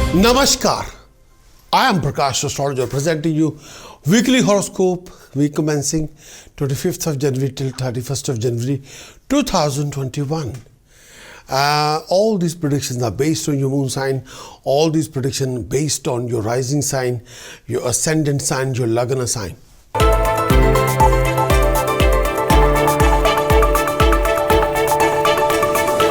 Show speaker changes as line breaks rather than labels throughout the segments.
Namaskar. I am Prakash Astrologer presenting you weekly horoscope week commencing 25th of January till 31st of January 2021. All these predictions are based on your moon sign. All these predictions based on your rising sign, your ascendant sign, your Lagna sign.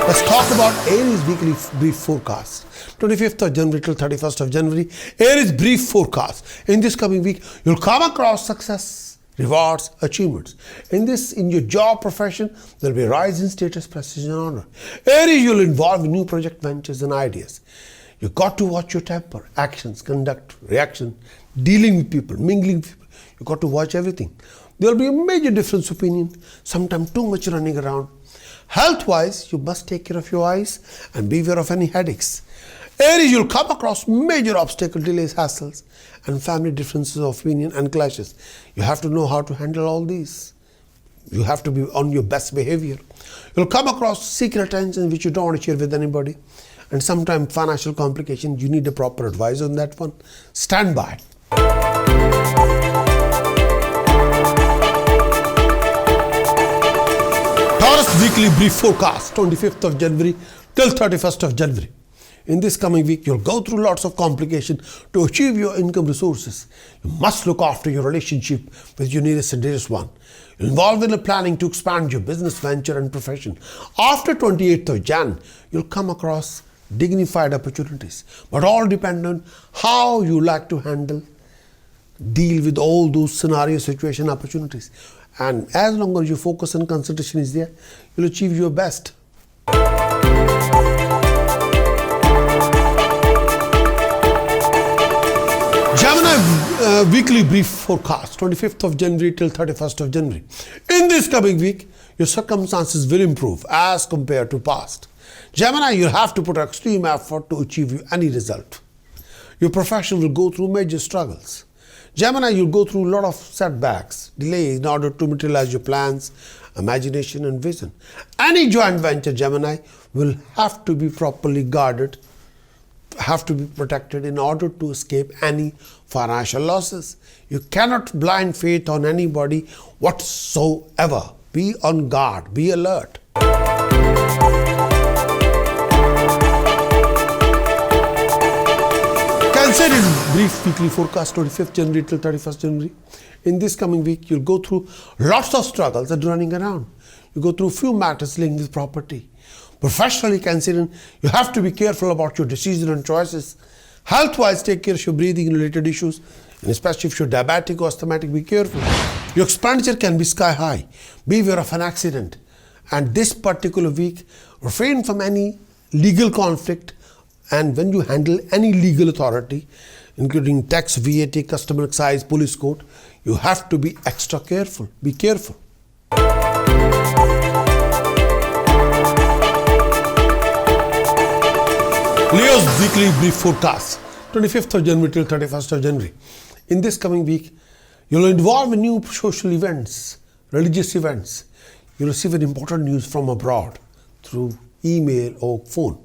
Let's talk about Aries weekly brief forecast. 25th of January till 31st of January. Aries brief forecast. In this coming week, you'll come across success, rewards, achievements. In your job profession, there'll be a rise in status, prestige, and honor. Aries, you'll involve in new project ventures and ideas. You got to watch your temper, actions, conduct, reaction, dealing with people, mingling with people. You got to watch everything. There'll be a major difference of opinion, sometimes too much running around. Health-wise, you must take care of your eyes and beware of any headaches. Aries, you'll come across major obstacles, delays, hassles, and family differences of opinion and clashes. You have to know how to handle all these. You have to be on your best behavior. You'll come across secret attention which you don't want to share with anybody. And sometimes financial complications, you need a proper advice on that one. Stand by. Taurus weekly brief forecast, 25th of January till 31st of January. In this coming week, you'll go through lots of complications to achieve your income resources. You must look after your relationship with your nearest and dearest one. You're involved in a planning to expand your business venture and profession. After 28th of Jan, you'll come across dignified opportunities, but all depend on how you like to deal with all those scenario, situation, opportunities. And as long as your focus and concentration is there, you'll achieve your best. Gemini weekly brief forecast, 25th of January till 31st of January. In this coming week, your circumstances will improve as compared to past. Gemini, you'll have to put extreme effort to achieve any result. Your profession will go through major struggles. Gemini, you'll go through a lot of setbacks, delays in order to materialize your plans, imagination and vision. Any joint venture, Gemini, will have to be properly guarded, have to be protected in order to escape any financial losses. You cannot blind faith on anybody whatsoever. Be on guard, be alert. Cancer brief weekly forecast, 25th January till 31st January. In this coming week, you'll go through lots of struggles and running around. You go through few matters linked with property. Professionally, considering you have to be careful about your decisions and choices. Health-wise, take care of your breathing-related issues, and especially if you're diabetic or asthmatic, be careful. Your expenditure can be sky high. Beware of an accident. And this particular week, refrain from any legal conflict. And when you handle any legal authority, including tax, VAT, customer excise, police court, you have to be extra careful. Be careful. Leo's weekly brief forecast, 25th of January till 31st of January. In this coming week, you'll involve in new social events, religious events. You'll receive an important news from abroad through email or phone.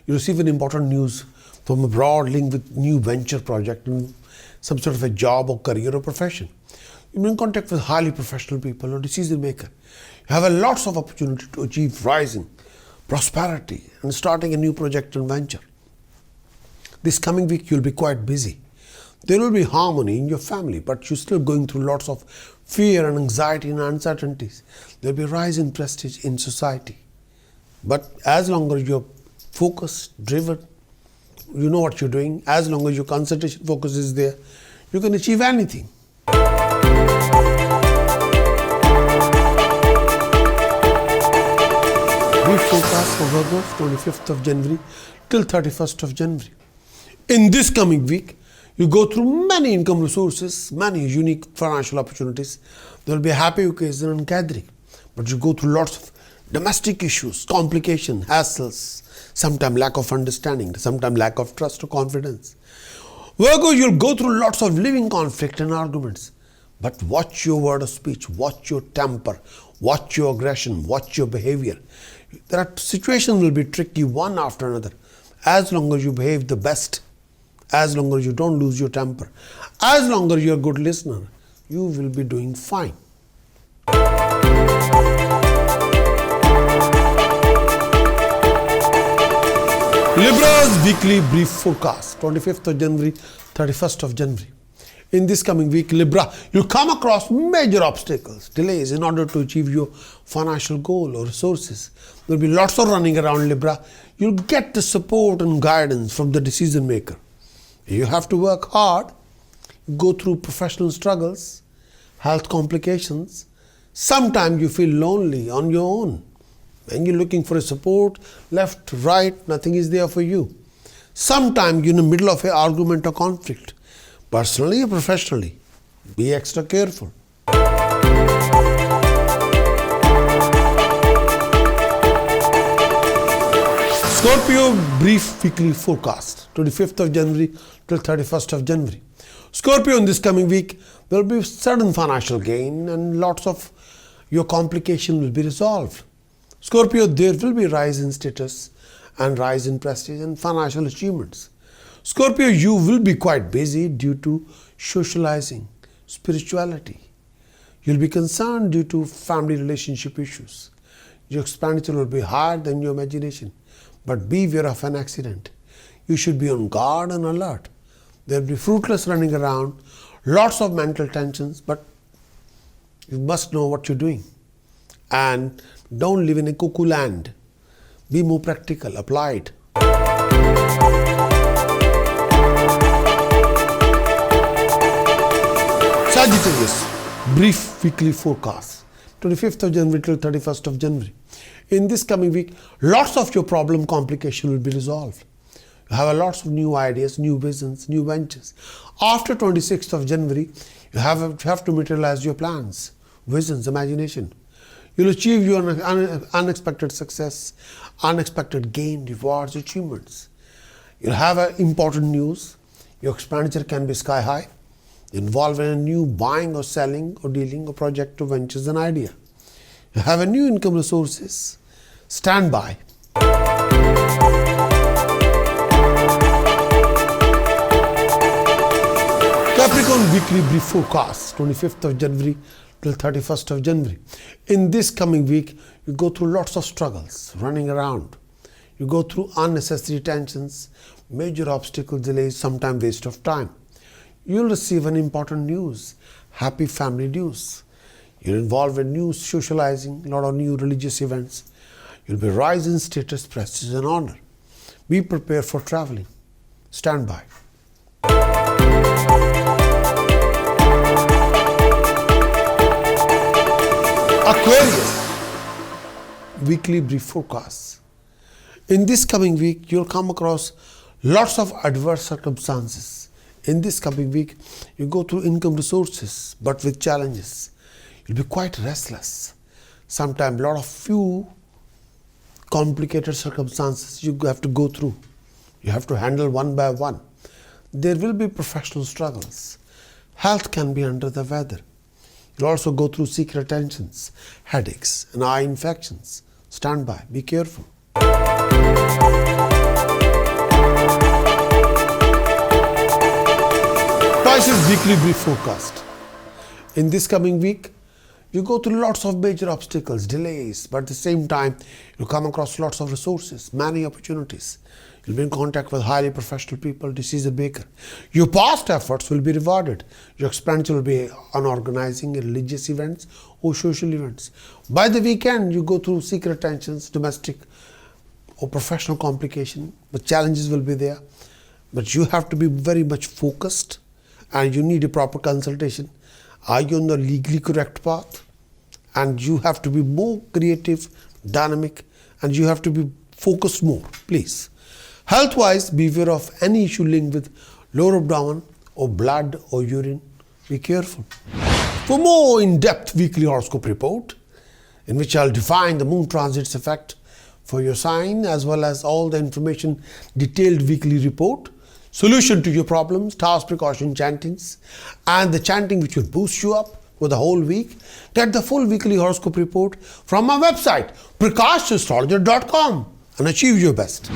You receive an important news from abroad linked with new venture project, some sort of a job or career or profession. You're in contact with highly professional people or decision maker. You have a lots of opportunity to achieve rising, prosperity and starting a new project and venture. This coming week you'll be quite busy. There will be harmony in your family, but you're still going through lots of fear and anxiety and uncertainties. There'll be a rise in prestige in society. But as long as you're focused, driven, you know what you're doing, as long as your concentration focus is there, you can achieve anything. Brief forecast for Virgo, 25th of January till 31st of January. In this coming week, you go through many income resources, many unique financial opportunities. There will be a happy occasion and gathering, but you go through lots of domestic issues, complications, hassles, sometimes lack of understanding, sometimes lack of trust or confidence. Virgo, you'll go through lots of living conflict and arguments, but watch your word of speech, watch your temper, watch your aggression, watch your behavior. There are situations will be tricky one after another. As long as you behave the best, as long as you don't lose your temper, as long as you're a good listener, you will be doing fine. Libra's weekly brief forecast, 25th of January, 31st of January. In this coming week, Libra, you'll come across major obstacles, delays in order to achieve your financial goal or resources. There'll be lots of running around, Libra. You'll get the support and guidance from the decision maker. You have to work hard, go through professional struggles, health complications. Sometimes you feel lonely on your own. When you're looking for a support, left, right, nothing is there for you. Sometimes you're in the middle of an argument or conflict. Personally or professionally, be extra careful. Scorpio brief weekly forecast, 25th of January till 31st of January. Scorpio, in this coming week, there will be sudden financial gain and lots of your complication will be resolved. Scorpio, there will be rise in status and rise in prestige and financial achievements. Scorpio, you will be quite busy due to socializing, spirituality. You'll be concerned due to family relationship issues. Your expenditure will be higher than your imagination, but beware of an accident. You should be on guard and alert. There will be fruitless running around, lots of mental tensions, but you must know what you're doing. And don't live in a cuckoo land. Be more practical, apply it. Sagittarius, brief weekly forecast, 25th of January till 31st of January. In this coming week, lots of your problem complication will be resolved. You have lots of new ideas, new visions, new ventures. After 26th of January, you have to materialize your plans, visions, imagination. You'll achieve your unexpected success, unexpected gain, rewards, achievements. You'll have important news. Your expenditure can be sky high. Involved in a new buying or selling or dealing or project or ventures and idea. You have a new income resources. Stand by. Capricorn weekly brief forecast, 25th of January till 31st of January. In this coming week, you go through lots of struggles, running around. You go through unnecessary tensions, major obstacles, delays, sometimes waste of time. You'll receive an important news, happy family news. You're involved in new socializing, a lot of new religious events. You'll be rise in status, prestige and honor. Be prepared for traveling. Stand by. Aquarius, weekly brief forecast. In this coming week, you'll come across lots of adverse circumstances. In this coming week, you go through income resources, but with challenges. You'll be quite restless. Sometimes a lot of few complicated circumstances you have to go through. You have to handle one by one. There will be professional struggles. Health can be under the weather. You'll also go through secret tensions, headaches, and eye infections. Stand by. Be careful. Pisces weekly brief forecast. In this coming week, you go through lots of major obstacles, delays, but at the same time, you come across lots of resources, many opportunities. You'll be in contact with highly professional people, decision maker. Your past efforts will be rewarded. Your expenditure will be on organizing religious events or social events. By the weekend, you go through secret tensions, domestic or professional complication, but challenges will be there. But you have to be very much focused and you need a proper consultation. Are you on the legally correct path? And you have to be more creative, dynamic, and you have to be focused more, please. Health-wise, beware of any issue linked with lower abdomen or blood or urine. Be careful. For more in-depth weekly horoscope report, in which I'll define the moon transit's effect for your sign, as well as all the information, detailed weekly report, solution to your problems, task, precaution, chantings, and the chanting which will boost you up for the whole week. Get the full weekly horoscope report from my website, prakashastrologer.com, and achieve your best.